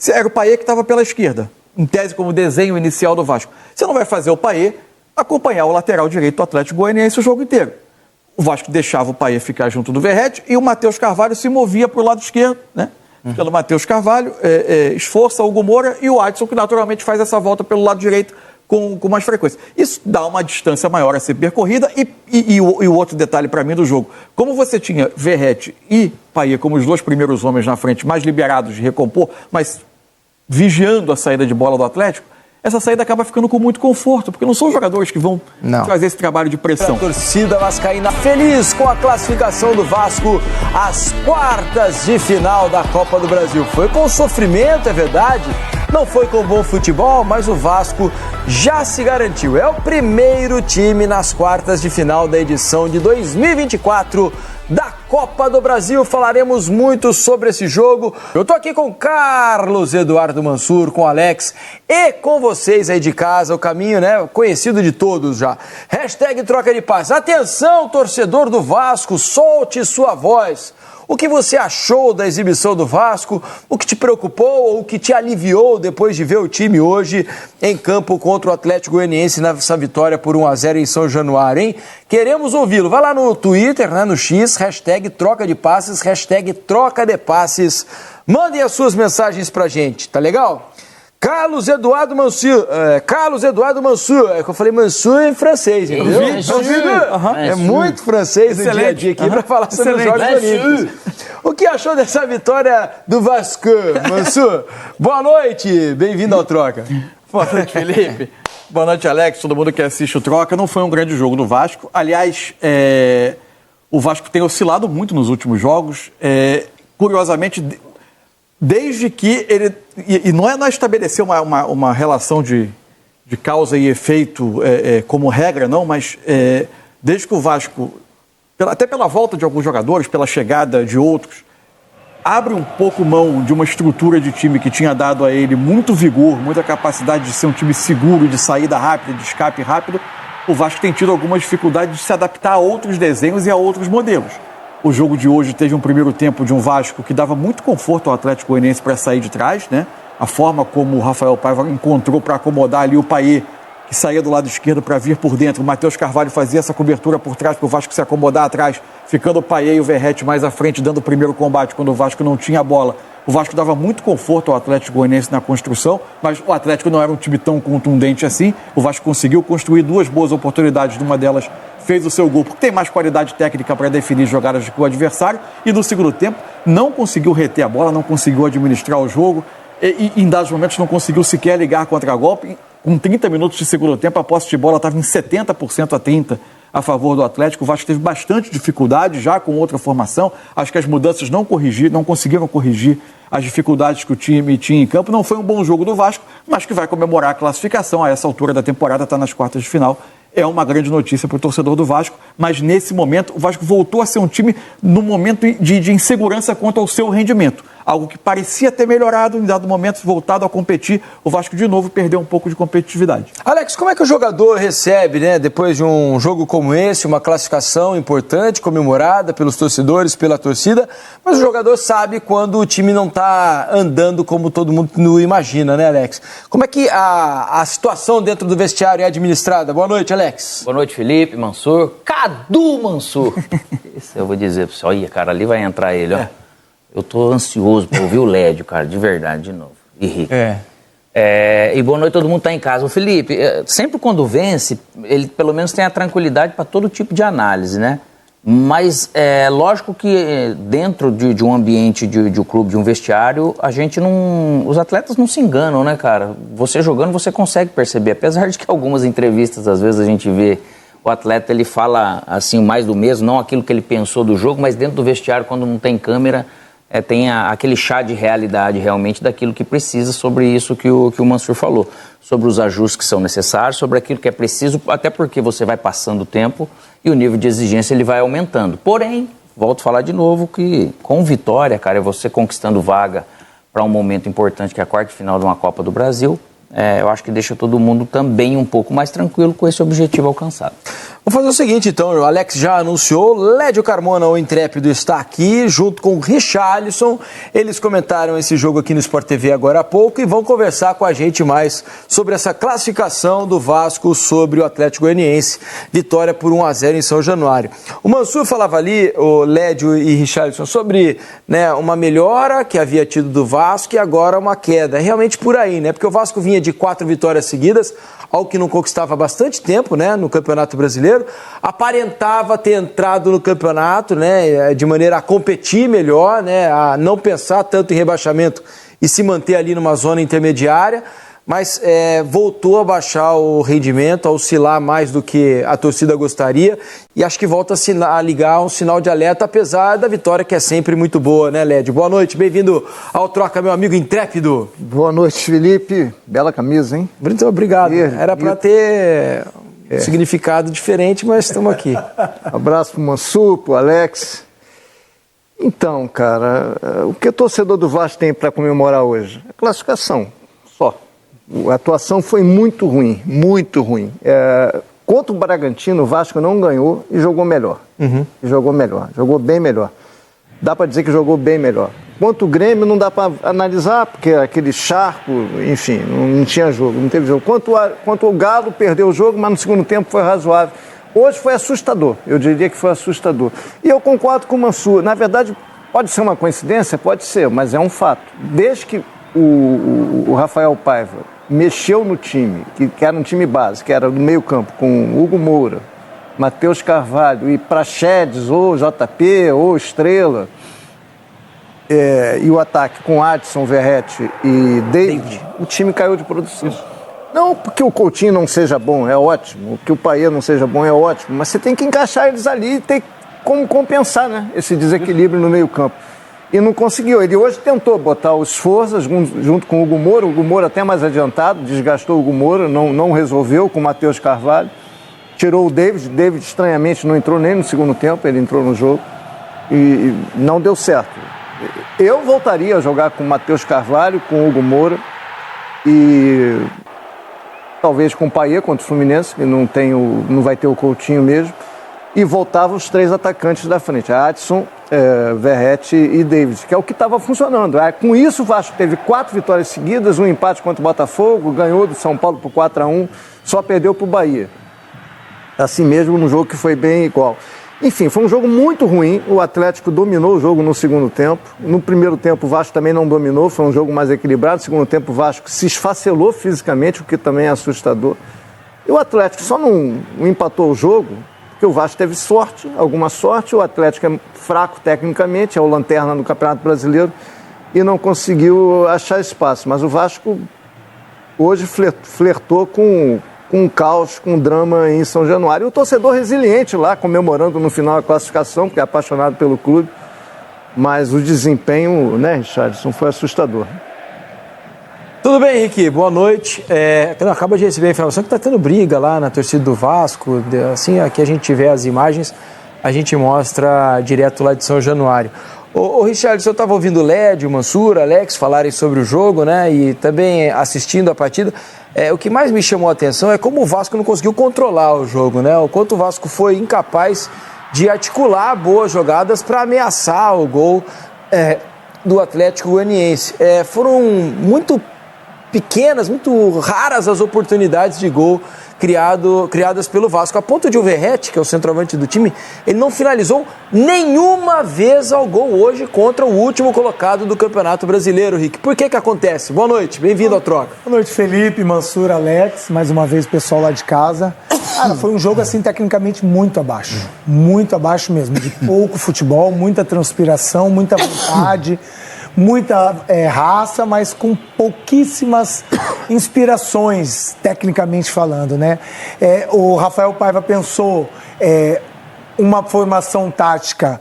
Era o Payet que estava pela esquerda, em tese como desenho inicial do Vasco. Você não vai fazer o Payet acompanhar o lateral direito do Atlético Goianiense o jogo inteiro. O Vasco deixava o Payet ficar junto do Verratti e o Matheus Carvalho se movia para o lado esquerdo, né? Pelo Matheus Carvalho, esforça o Hugo Moura e o Adson, que naturalmente faz essa volta pelo lado direito com mais frequência. Isso dá uma distância maior a ser percorrida e o outro detalhe para mim do jogo, como você tinha Verratti e Payet como os dois primeiros homens na frente, mais liberados de recompor, mas vigiando a saída de bola do Atlético, essa saída acaba ficando com muito conforto, porque não são jogadores que vão fazer esse trabalho de pressão. A torcida vascaína feliz com a classificação do Vasco às quartas de final da Copa do Brasil. Foi com sofrimento, é verdade, não foi com bom futebol, mas o Vasco já se garantiu. É o primeiro time nas quartas de final da edição de 2024 da Copa do Brasil. Falaremos muito sobre esse jogo. Eu tô aqui com Carlos Eduardo Mansur, com Alex e com vocês aí de casa, o caminho, né, conhecido de todos já. Hashtag troca de paz. Atenção, torcedor do Vasco, solte sua voz. O que você achou da exibição do Vasco? O que te preocupou ou o que te aliviou depois de ver o time hoje em campo contra o Atlético Goianiense nessa vitória por 1-0 em São Januário, hein? Queremos ouvi-lo. Vai lá no Twitter, né, no X, hashtag troca de passes, hashtag troca de passes. Mandem as suas mensagens pra gente, tá legal? Carlos Eduardo Mansur, é que eu falei Mansur em francês, entendeu? É muito francês no dia a dia aqui para falar sobre os Jogos Olímpicos. O que achou dessa vitória do Vasco, Mansur? Boa noite, bem-vindo ao Troca. Boa noite, Felipe. Boa noite, Alex, todo mundo que assiste o Troca. Não foi um grande jogo do Vasco. Aliás, o Vasco tem oscilado muito nos últimos jogos. Curiosamente, desde que ele... E não é estabelecer uma relação de causa e efeito como regra, não, mas desde que o Vasco, até pela volta de alguns jogadores, pela chegada de outros, abre um pouco mão de uma estrutura de time que tinha dado a ele muito vigor, muita capacidade de ser um time seguro, de saída rápida, de escape rápido, o Vasco tem tido alguma dificuldade de se adaptar a outros desenhos e a outros modelos. O jogo de hoje teve um primeiro tempo de um Vasco que dava muito conforto ao Atlético Goianiense para sair de trás, né? A forma como o Rafael Paiva encontrou para acomodar ali o Payet, que saía do lado esquerdo para vir por dentro. O Matheus Carvalho fazia essa cobertura por trás para o Vasco se acomodar atrás, ficando o Payet e o Verratti mais à frente, dando o primeiro combate quando o Vasco não tinha a bola. O Vasco dava muito conforto ao Atlético Goianiense na construção, mas o Atlético não era um time tão contundente assim. O Vasco conseguiu construir duas boas oportunidades, uma delas fez o seu gol, porque tem mais qualidade técnica para definir jogadas com o adversário, e no segundo tempo não conseguiu reter a bola, não conseguiu administrar o jogo, e em dados momentos não conseguiu sequer ligar contra-golpe. Com 30 minutos de segundo tempo, a posse de bola estava em 70% a 30% a favor do Atlético. O Vasco teve bastante dificuldade já com outra formação. Acho que as mudanças não conseguiram corrigir as dificuldades que o time tinha em campo. Não foi um bom jogo do Vasco, mas que vai comemorar a classificação. A essa altura da temporada, está nas quartas de final. É uma grande notícia para o torcedor do Vasco, mas nesse momento o Vasco voltou a ser um time no momento de insegurança quanto ao seu rendimento. Algo que parecia ter melhorado, em dado momento, voltado a competir, o Vasco de novo perdeu um pouco de competitividade. Alex, como é que o jogador recebe, né, depois de um jogo como esse, uma classificação importante, comemorada pelos torcedores, pela torcida, mas o jogador sabe quando o time não está andando como todo mundo imagina, né, Alex? Como é que a situação dentro do vestiário é administrada? Boa noite, Alex. Boa noite, Felipe, Mansur. Cadu Mansur. Isso eu vou dizer pra você. Olha, cara, ali vai entrar ele, ó. Eu tô ansioso pra ouvir o Lédio, cara, de verdade, de novo. E Rico. E boa noite, todo mundo tá em casa. O Felipe, sempre quando vence, ele pelo menos tem a tranquilidade para todo tipo de análise, né? Mas é lógico que dentro de um ambiente de um clube, de um vestiário, a gente não... Os atletas não se enganam, né, cara? Você jogando, você consegue perceber. Apesar de que algumas entrevistas, às vezes, a gente vê o atleta, ele fala, assim, mais do mesmo, não aquilo que ele pensou do jogo, mas dentro do vestiário, quando não tem câmera, tem aquele chá de realidade, realmente, daquilo que precisa sobre isso que o Mansur falou. Sobre os ajustes que são necessários, sobre aquilo que é preciso, até porque você vai passando o tempo e o nível de exigência ele vai aumentando. Porém, volto a falar de novo que com vitória, cara, é você conquistando vaga para um momento importante que é a quarta final de uma Copa do Brasil, eu acho que deixa todo mundo também um pouco mais tranquilo com esse objetivo alcançado. Vamos fazer o seguinte, então, o Alex já anunciou, Lédio Carmona, o intrépido, está aqui, junto com o Richarlison. Eles comentaram esse jogo aqui no Sport TV agora há pouco e vão conversar com a gente mais sobre essa classificação do Vasco sobre o Atlético Goianiense. Vitória por 1-0 em São Januário. O Mansur falava ali, o Lédio e Richarlison, sobre, né, uma melhora que havia tido do Vasco e agora uma queda. É realmente por aí, né? Porque o Vasco vinha de 4 vitórias seguidas, algo que não conquistava há bastante tempo, né, no Campeonato Brasileiro, aparentava ter entrado no campeonato, né, de maneira a competir melhor, né, a não pensar tanto em rebaixamento e se manter ali numa zona intermediária, mas voltou a baixar o rendimento, a oscilar mais do que a torcida gostaria, e acho que volta a ligar um sinal de alerta, apesar da vitória que é sempre muito boa, né, Lédio? Boa noite, bem-vindo ao Troca, meu amigo intrépido. Boa noite, Felipe. Bela camisa, hein? Muito obrigado. Era para ter um significado diferente, mas estamos aqui. Abraço pro Mansur, pro Alex. Então, cara, o que o torcedor do Vasco tem para comemorar hoje? A classificação, só. A atuação foi muito ruim, muito ruim. Contra o Bragantino, o Vasco não ganhou e jogou melhor. Jogou bem melhor. Dá para dizer que jogou bem melhor. Contra o Grêmio não dá para analisar, porque aquele charco, enfim, não tinha jogo, não teve jogo. Quanto o Galo, perdeu o jogo, mas no segundo tempo foi razoável. Hoje foi assustador, eu diria que foi assustador. E eu concordo com o Mansur. Na verdade, pode ser uma coincidência? Pode ser, mas é um fato. Desde que o Rafael Paiva mexeu no time, que era um time base, que era do meio campo, com Hugo Moura, Matheus Carvalho e Praxedes, ou JP, ou Estrela, e o ataque com Adson, Verratti e David, o time caiu de produção. Não porque o Coutinho não seja bom, é ótimo, que o Payet não seja bom, é ótimo, mas você tem que encaixar eles ali e tem como compensar, né, esse desequilíbrio no meio campo. E não conseguiu. Ele hoje tentou botar os Forças junto com o Hugo Moura até mais adiantado, desgastou o Hugo Moura, não resolveu com o Matheus Carvalho, tirou o David estranhamente não entrou nem no segundo tempo, ele entrou no jogo e não deu certo. Eu voltaria a jogar com o Matheus Carvalho, com o Hugo Moura e talvez com o Payet contra o Fluminense, que não vai ter o Coutinho mesmo, e voltava os 3 atacantes da frente, Adson, Verratti e David, que é o que estava funcionando. Com isso, o Vasco teve 4 vitórias seguidas, um empate contra o Botafogo, ganhou do São Paulo por 4-1, só perdeu para o Bahia. Assim mesmo, no jogo que foi bem igual. Enfim, foi um jogo muito ruim, o Atlético dominou o jogo no segundo tempo. No primeiro tempo, o Vasco também não dominou, foi um jogo mais equilibrado. No segundo tempo, o Vasco se esfacelou fisicamente, o que também é assustador. E o Atlético só não empatou o jogo porque o Vasco teve sorte, alguma sorte. O Atlético é fraco tecnicamente, é o lanterna no Campeonato Brasileiro e não conseguiu achar espaço. Mas o Vasco hoje flertou com um caos, com um drama em São Januário. E o torcedor resiliente lá, comemorando no final a classificação, porque é apaixonado pelo clube. Mas o desempenho, né, Richarlison, foi assustador. Tudo bem, Henrique? Boa noite. Acaba de receber a informação que está tendo briga lá na torcida do Vasco. Assim, aqui a gente tiver as imagens, a gente mostra direto lá de São Januário. Ô Richarlison, eu estava ouvindo o Lédio, o Mansur, Alex falarem sobre o jogo, né? E também assistindo a partida. O que mais me chamou a atenção é como o Vasco não conseguiu controlar o jogo, né? O quanto o Vasco foi incapaz de articular boas jogadas para ameaçar o gol do Atlético Goianiense. Foram muito pequenas, muito raras as oportunidades de gol criadas pelo Vasco, a ponto de o Verratti, que é o centroavante do time, ele não finalizou nenhuma vez ao gol hoje contra o último colocado do Campeonato Brasileiro, Rick. Por que acontece? Boa noite, bem-vindo ao Troca. Boa noite, Felipe, Mansur, Alex, mais uma vez o pessoal lá de casa. Cara, foi um jogo assim tecnicamente muito abaixo mesmo, de pouco futebol, muita transpiração, muita vontade, muita raça, mas com pouquíssimas inspirações, tecnicamente falando, né? O Rafael Paiva pensou uma formação tática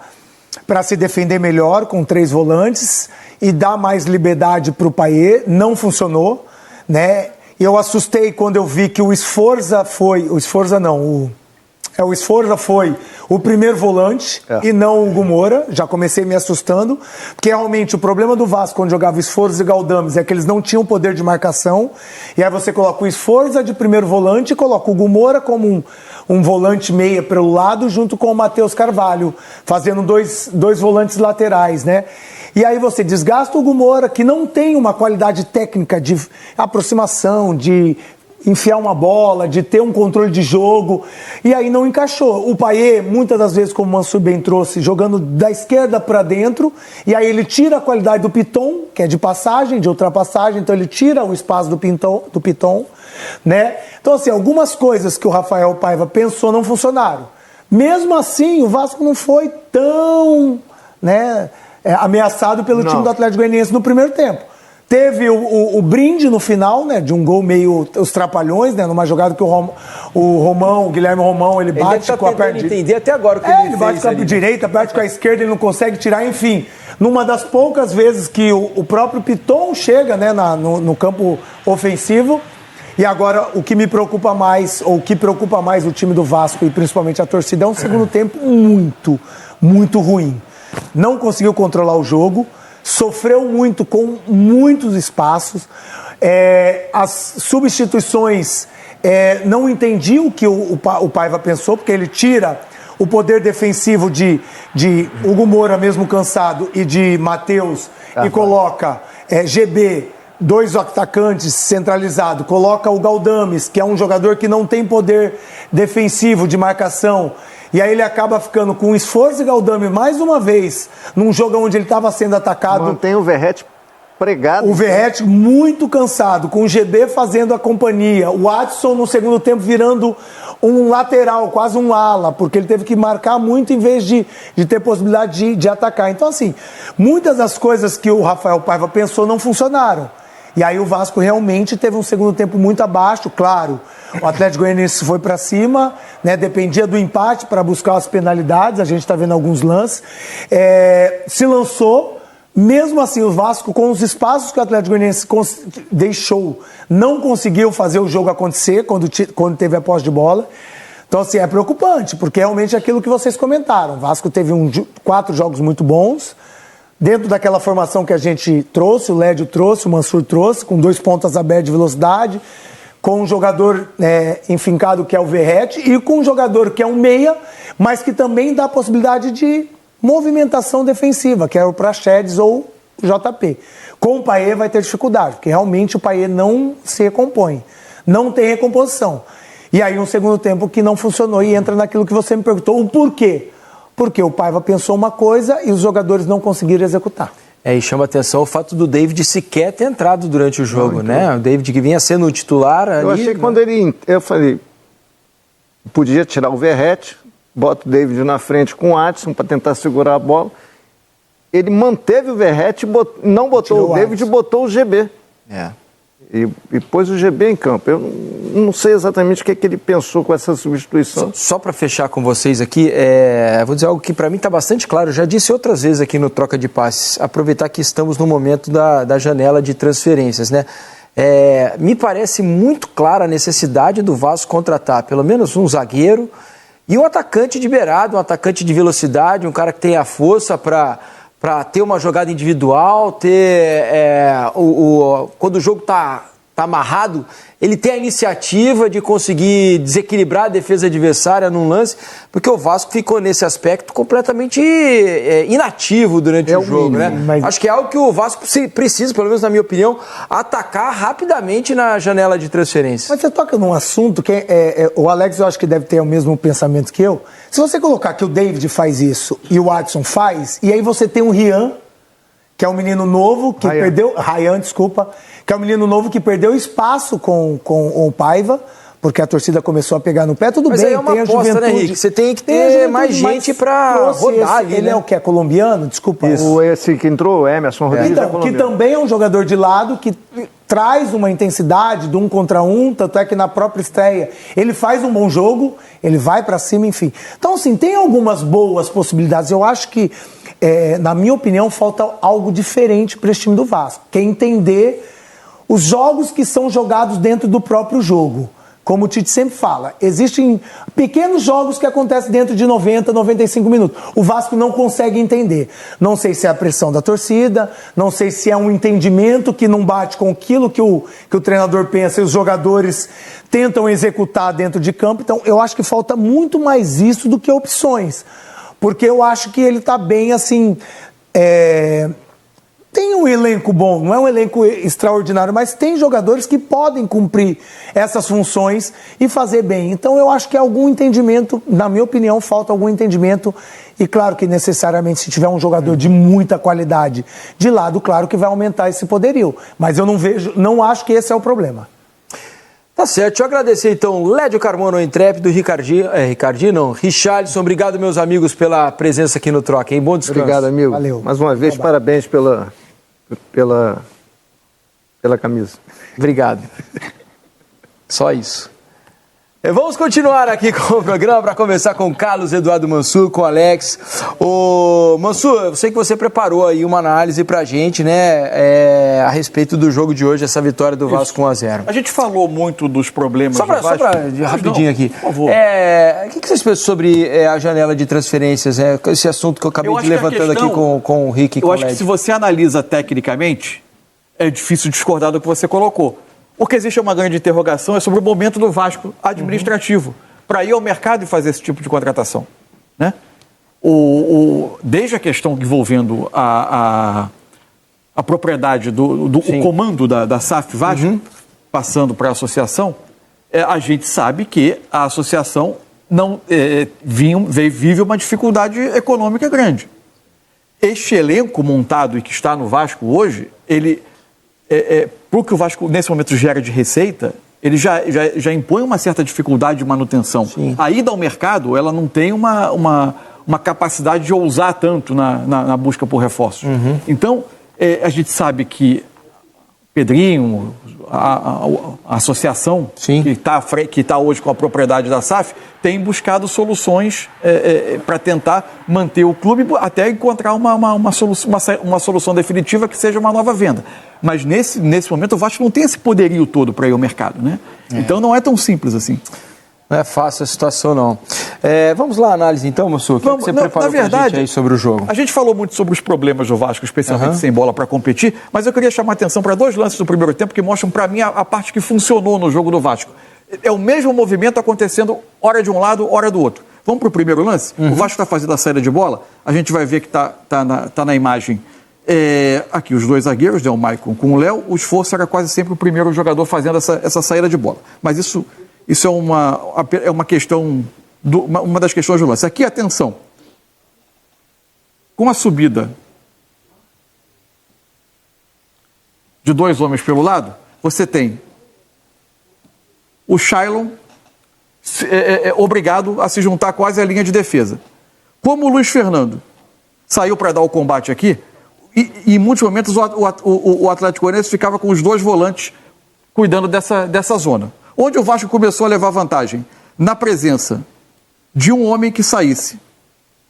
para se defender melhor, com 3 volantes, e dar mais liberdade para o Payet. Não funcionou, né? Eu assustei quando eu vi que o O Sforza foi o primeiro volante e não o Hugo Moura. Já comecei me assustando, porque realmente o problema do Vasco quando jogava Sforza e Galdames é que eles não tinham poder de marcação. E aí você coloca o Sforza de primeiro volante e coloca o Hugo Moura como um volante meia pelo lado, junto com o Matheus Carvalho, fazendo dois volantes laterais, né? E aí você desgasta o Hugo Moura, que não tem uma qualidade técnica de aproximação, de enfiar uma bola, de ter um controle de jogo, e aí não encaixou. O Payet, muitas das vezes, como o Mansur bem trouxe, jogando da esquerda para dentro, e aí ele tira a qualidade do Piton, que é de passagem, de ultrapassagem, então ele tira o espaço do Piton, né? Então, assim, algumas coisas que o Rafael Paiva pensou não funcionaram. Mesmo assim, o Vasco não foi tão, né, ameaçado pelo time do Atlético Goianiense no primeiro tempo. Teve o brinde no final, né, de um gol meio os trapalhões, né, numa jogada que o Guilherme Romão, ele bate com a perna direita. Entender até agora o que ele bate com a direita, bate com a esquerda, ele não consegue tirar, enfim. Numa das poucas vezes que o próprio Piton chega, né, no campo ofensivo. E agora, o que me preocupa mais, ou o que preocupa mais o time do Vasco e principalmente a torcida, é um segundo tempo muito, muito ruim. Não conseguiu controlar o jogo, sofreu muito com muitos espaços, as substituições, não entendi o que o Paiva pensou, porque ele tira o poder defensivo de Hugo Moura, mesmo cansado, e de Matheus, e coloca GB, dois atacantes centralizados, coloca o Galdames, que é um jogador que não tem poder defensivo de marcação, e aí ele acaba ficando com o Sforza e Galdames mais uma vez, num jogo onde ele estava sendo atacado. Mantém o Verratti pregado. O Verratti muito cansado, com o GB fazendo a companhia, o Adson no segundo tempo virando um lateral, quase um ala, porque ele teve que marcar muito em vez de ter possibilidade de atacar. Então, assim, muitas das coisas que o Rafael Paiva pensou não funcionaram. E aí o Vasco realmente teve um segundo tempo muito abaixo, claro. O Atlético Goianiense foi para cima, né, dependia do empate para buscar as penalidades, a gente está vendo alguns lances. Se lançou, mesmo assim o Vasco, com os espaços que o Atlético Goianiense deixou, não conseguiu fazer o jogo acontecer quando teve a posse de bola. Então, assim, é preocupante, porque realmente é aquilo que vocês comentaram. O Vasco teve 4 jogos muito bons, dentro daquela formação que a gente trouxe, o Lédio trouxe, o Mansur trouxe, com 2 pontas abertas de velocidade, com um jogador enfincado que é o Verratti e com um jogador que é um meia, mas que também dá a possibilidade de movimentação defensiva, que é o Praxedes ou o JP. Com o Payet vai ter dificuldade, porque realmente o Payet não se recompõe, não tem recomposição. E aí um segundo tempo que não funcionou e entra naquilo que você me perguntou, o porquê? Porque o Paiva pensou uma coisa e os jogadores não conseguiram executar. E chama atenção o fato do David sequer ter entrado durante o jogo, né? O David que vinha sendo o titular ali. Eu achei que quando eu falei, podia tirar o Verratti, bota o David na frente com o Adson para tentar segurar a bola. Ele manteve o Verratti, não botou o David e botou o GB. E pôs o GB em campo. Eu não sei exatamente o que ele pensou com essa substituição. Só para fechar com vocês aqui, vou dizer algo que para mim está bastante claro. Eu já disse outras vezes aqui no Troca de Passes. Aproveitar que estamos no momento da janela de transferências, né? Me parece muito clara a necessidade do Vasco contratar pelo menos um zagueiro e um atacante de beirada, um atacante de velocidade, um cara que tenha força para ter uma jogada individual, quando o jogo está amarrado, ele tem a iniciativa de conseguir desequilibrar a defesa adversária num lance, porque o Vasco ficou nesse aspecto completamente inativo durante o jogo, né? Acho que é algo que o Vasco precisa, pelo menos na minha opinião, atacar rapidamente na janela de transferência. Mas você toca num assunto que o Alex, eu acho que deve ter o mesmo pensamento que eu. Se você colocar que o David faz isso e o Adson faz, e aí você tem o Rian, que é um menino novo que Ryan, que é um menino novo que perdeu espaço com o Paiva, porque a torcida começou a pegar no pé, tudo mas bem, aí é uma tem a aposta, juventude. Né, Rick? Você tem que ter mais gente para rodar ali, Ele né? é o que? É colombiano? Desculpa. Esse que entrou, o Emerson Rodrigues, então, que também é um jogador de lado que traz uma intensidade de 1 contra 1, tanto é que na própria estreia ele faz um bom jogo, ele vai para cima, enfim. Então, assim, tem algumas boas possibilidades. Eu acho que, na minha opinião, falta algo diferente para esse time do Vasco, que é entender os jogos que são jogados dentro do próprio jogo. como o Tite sempre fala, existem pequenos jogos que acontecem dentro de 90, 95 minutos. O Vasco não consegue entender. Não sei se é a pressão da torcida, não sei se é um entendimento que não bate com aquilo que o treinador pensa e os jogadores tentam executar dentro de campo. Então, eu acho que falta muito mais isso do que opções. Porque eu acho que ele está bem, assim... Tem um elenco bom, não é um elenco extraordinário, mas tem jogadores que podem cumprir essas funções e fazer bem. Então eu acho que algum entendimento, na minha opinião, falta algum entendimento. E claro que necessariamente se tiver um jogador de muita qualidade de lado, claro que vai aumentar esse poderio. Mas eu não acho que esse é o problema. Tá certo, deixa eu agradecer então Lédio Carmona, o intrépido, Richarlison, obrigado meus amigos pela presença aqui no Troca, hein? Bom descanso. Obrigado, amigo. Valeu. Mais uma vez, parabéns pela camisa. Obrigado. Só isso. Vamos continuar aqui com o programa para começar com Carlos Eduardo Mansur, com o Alex. Ô, Mansur, eu sei que você preparou aí uma análise pra gente, né, a respeito do jogo de hoje, essa vitória do Vasco 1-0. A gente falou muito dos problemas Só pra rapidinho aqui. Por favor. O que vocês pensam sobre a janela de transferências? Esse assunto que eu acabei de levantando aqui com o Rick e com o Eu acho que se você analisa tecnicamente, é difícil discordar do que você colocou. O que existe uma grande interrogação é sobre o momento do Vasco administrativo, para ir ao mercado e fazer esse tipo de contratação. Né? Desde a questão envolvendo a propriedade o comando da SAF Vasco, passando para a associação, a gente sabe que a associação vive uma dificuldade econômica grande. Este elenco montado e que está no Vasco hoje, ele... Para o que o Vasco nesse momento gera de receita, ele já impõe uma certa dificuldade de manutenção. Sim. A ida ao mercado, ela não tem uma capacidade de ousar tanto na busca por reforços. Então, a gente sabe que Pedrinho, a associação que está hoje com a propriedade da SAF, tem buscado soluções para tentar manter o clube até encontrar uma solução definitiva que seja uma nova venda. Mas nesse momento o Vasco não tem esse poderio todo para ir ao mercado, né? Então não é tão simples assim. Não é fácil a situação, não. Vamos lá, análise então, Mansur. O que você preparou pra gente aí sobre o jogo? A gente falou muito sobre os problemas do Vasco, especialmente sem bola para competir, mas eu queria chamar a atenção para dois lances do primeiro tempo que mostram para mim a parte que funcionou no jogo do Vasco. É o mesmo movimento acontecendo hora de um lado, hora do outro. Vamos para o primeiro lance? O Vasco está fazendo a saída de bola, a gente vai ver que tá na imagem aqui os dois zagueiros, o Maicon com o Léo, o esforço era quase sempre o primeiro jogador fazendo essa saída de bola. Mas isso é uma questão, uma das questões do lance. Aqui, atenção, com a subida de dois homens pelo lado, você tem o Shailon obrigado a se juntar quase à linha de defesa. Como o Luiz Fernando saiu para dar o combate aqui, e em muitos momentos o Atlético Goianiense ficava com os dois volantes cuidando dessa zona. Onde o Vasco começou a levar vantagem? Na presença de um homem que saísse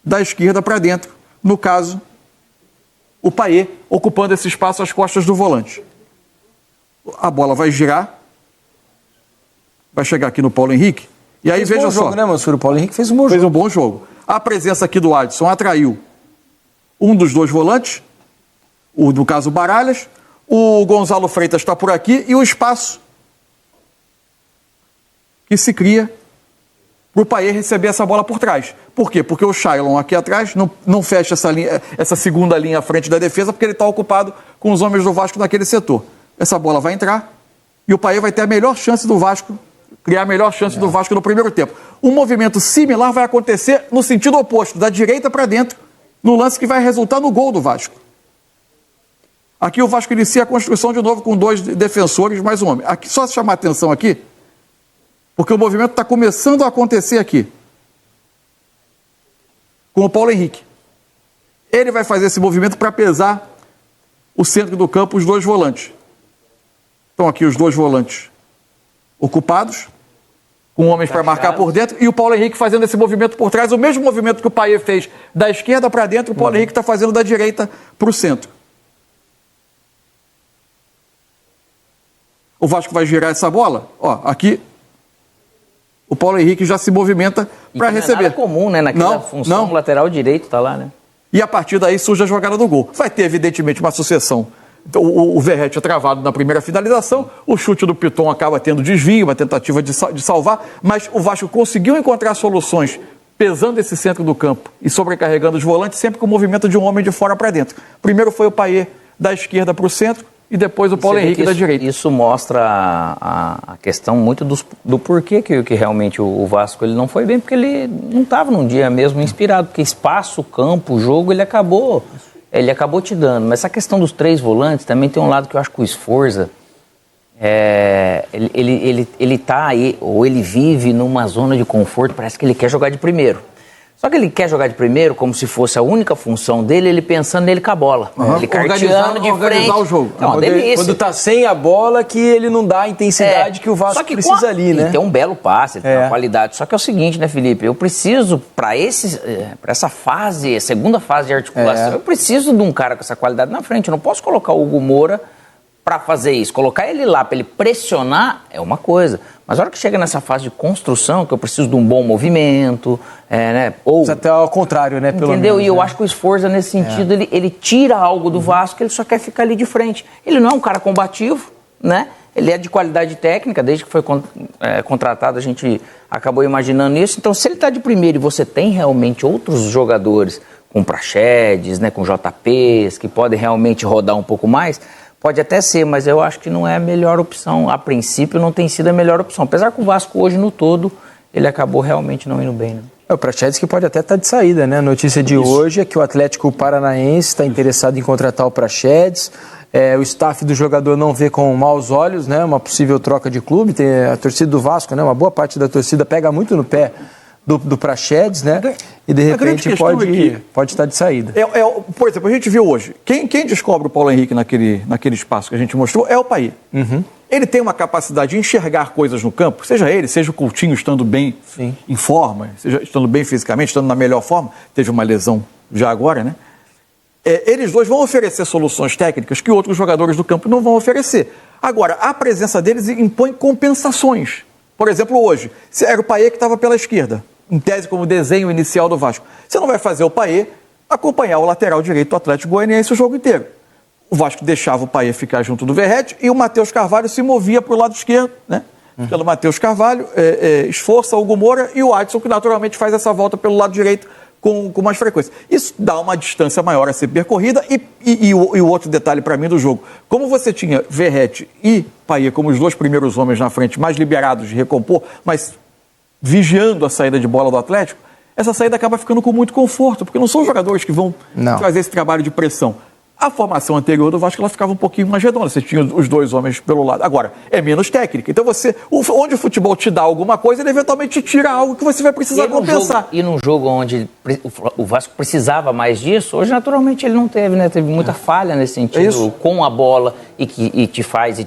da esquerda para dentro, no caso, o Payet, ocupando esse espaço às costas do volante. A bola vai girar, vai chegar aqui no Paulo Henrique, e aí veja só. Jogo, né, Mansur? O Paulo Henrique fez um bom jogo. Fez um bom jogo. A presença aqui do Adson atraiu um dos dois volantes, no caso o Baralhas, o Gonzalo Freitas está por aqui, e o espaço que se cria para o Payet receber essa bola por trás. Por quê? Porque o Shailon aqui atrás não fecha essa segunda linha à frente da defesa, porque ele está ocupado com os homens do Vasco naquele setor. Essa bola vai entrar e o Payet vai ter a melhor chance do Vasco, criar a melhor chance do Vasco no primeiro tempo. Um movimento similar vai acontecer no sentido oposto, da direita para dentro, no lance que vai resultar no gol do Vasco. Aqui o Vasco inicia a construção de novo com dois defensores, mais um homem. Aqui, só chamar a atenção aqui, porque o movimento está começando a acontecer aqui, com o Paulo Henrique. Ele vai fazer esse movimento para pesar o centro do campo, os dois volantes. Então aqui os dois volantes ocupados, com homens para marcar por dentro, e o Paulo Henrique fazendo esse movimento por trás, o mesmo movimento que o Payet fez da esquerda para dentro, o Paulo Henrique está fazendo da direita para o centro. O Vasco vai girar essa bola, ó, aqui o Paulo Henrique já se movimenta para receber. Não é nada comum, né? Naquela função, o lateral direito tá lá, né? E a partir daí surge a jogada do gol. Vai ter, evidentemente, uma sucessão. Então, o Verratti é travado na primeira finalização, o chute do Piton acaba tendo desvio, uma tentativa de salvar, mas o Vasco conseguiu encontrar soluções pesando esse centro do campo e sobrecarregando os volantes, sempre com o movimento de um homem de fora para dentro. Primeiro foi o Payet da esquerda para o centro e depois o Paulo Henrique da direita. Isso mostra a questão muito do porquê que realmente o Vasco ele não foi bem, porque ele não estava num dia mesmo inspirado, porque espaço, campo, jogo, ele acabou te dando. Mas essa questão dos 3 volantes também tem um lado que eu acho que o Sforza, ele tá aí, ou ele vive numa zona de conforto, parece que ele quer jogar de primeiro. Só que ele quer jogar de primeiro como se fosse a única função dele, ele pensando nele com a bola. Ele carteando de frente. O jogo. É uma delícia. Quando tá sem a bola, que ele não dá a intensidade que o Vasco precisa ali, né? Ele tem um belo passe, ele tem uma qualidade. Só que é o seguinte, né, Felipe? Eu preciso, para essa fase, a segunda fase de articulação, eu preciso de um cara com essa qualidade na frente. Eu não posso colocar o Hugo Moura para fazer isso. Colocar ele lá para ele pressionar é uma coisa. Mas a hora que chega nessa fase de construção, que eu preciso de um bom movimento, né? Ou até ao contrário, né? Pelo entendeu? menos, E eu acho que o Sforza, nesse sentido, ele tira algo do Vasco, ele só quer ficar ali de frente. Ele não é um cara combativo, né? Ele é de qualidade técnica, desde que foi contratado, a gente acabou imaginando isso. Então, se ele está de primeiro e você tem realmente outros jogadores, com Praxedes, né? Com JPs, que podem realmente rodar um pouco mais, pode até ser, mas eu acho que não é a melhor opção. A princípio, não tem sido a melhor opção. Apesar que o Vasco hoje, no todo, ele acabou realmente não indo bem, né? O Praxedes que pode até estar de saída, né? A notícia de hoje é que o Atlético Paranaense está interessado em contratar o Praxedes. O staff do jogador não vê com maus olhos, né? Uma possível troca de clube. Tem a torcida do Vasco, né? Uma boa parte da torcida pega muito no pé do Praxedes, né? E de repente pode estar de saída. Por exemplo, a gente viu hoje, quem descobre o Paulo Henrique naquele espaço que a gente mostrou é o Payet. Ele tem uma capacidade de enxergar coisas no campo, seja o Coutinho estando bem em forma, seja estando bem fisicamente, estando na melhor forma, teve uma lesão já agora, né? Eles dois vão oferecer soluções técnicas que outros jogadores do campo não vão oferecer. Agora, a presença deles impõe compensações. Por exemplo, hoje, era o Payet que estava pela esquerda, em tese como desenho inicial do Vasco. Você não vai fazer o Payet acompanhar o lateral direito do Atlético Goianiense o jogo inteiro. O Vasco deixava o Payet ficar junto do Verratti e o Matheus Carvalho se movia para o lado esquerdo, né? Pelo Matheus Carvalho, Sforza, Hugo Moura e o Adson, que naturalmente faz essa volta pelo lado direito com mais frequência. Isso dá uma distância maior a ser percorrida e o outro detalhe para mim do jogo, como você tinha Verratti e Payet como os 2 primeiros homens na frente, mais liberados de recompor, mas vigiando a saída de bola do Atlético, essa saída acaba ficando com muito conforto, porque não são jogadores que vão trazer esse trabalho de pressão. A formação anterior do Vasco ela ficava um pouquinho mais redonda, você tinha os 2 homens pelo lado. Agora, é menos técnica. Então onde o futebol te dá alguma coisa, ele eventualmente te tira algo que você vai precisar compensar. E num jogo onde o Vasco precisava mais disso, hoje naturalmente ele não teve, né? Teve muita falha nesse sentido, com a bola e te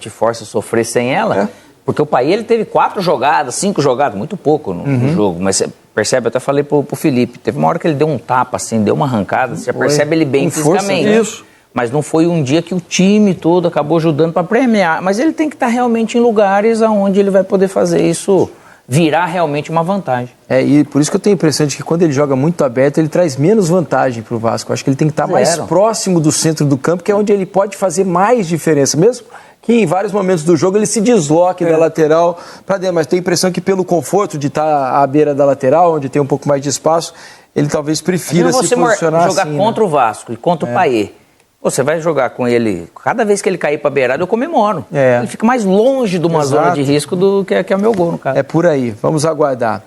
força a sofrer sem ela. Porque o Payet ele teve 4 jogadas, 5 jogadas, muito pouco no jogo, mas você percebe, eu até falei pro Felipe, teve uma hora que ele deu um tapa assim, deu uma arrancada, você já percebe ele bem fisicamente. Isso. Mas não foi um dia que o time todo acabou ajudando para premiar, mas ele tem que estar realmente em lugares onde ele vai poder fazer isso virar realmente uma vantagem. E por isso que eu tenho a impressão de que quando ele joga muito aberto, ele traz menos vantagem para o Vasco. Eu acho que ele tem que estar mais próximo do centro do campo, que é onde ele pode fazer mais diferença, mesmo que em vários momentos do jogo ele se desloque da lateral para dentro, mas tenho a impressão que pelo conforto de estar à beira da lateral, onde tem um pouco mais de espaço, ele talvez prefira se posicionar jogar assim, contra o Vasco e contra o Payet. Você vai jogar com ele, cada vez que ele cair para beirada eu comemoro. Ele fica mais longe de uma zona de risco do que é o meu gol, no caso. É por aí, vamos aguardar.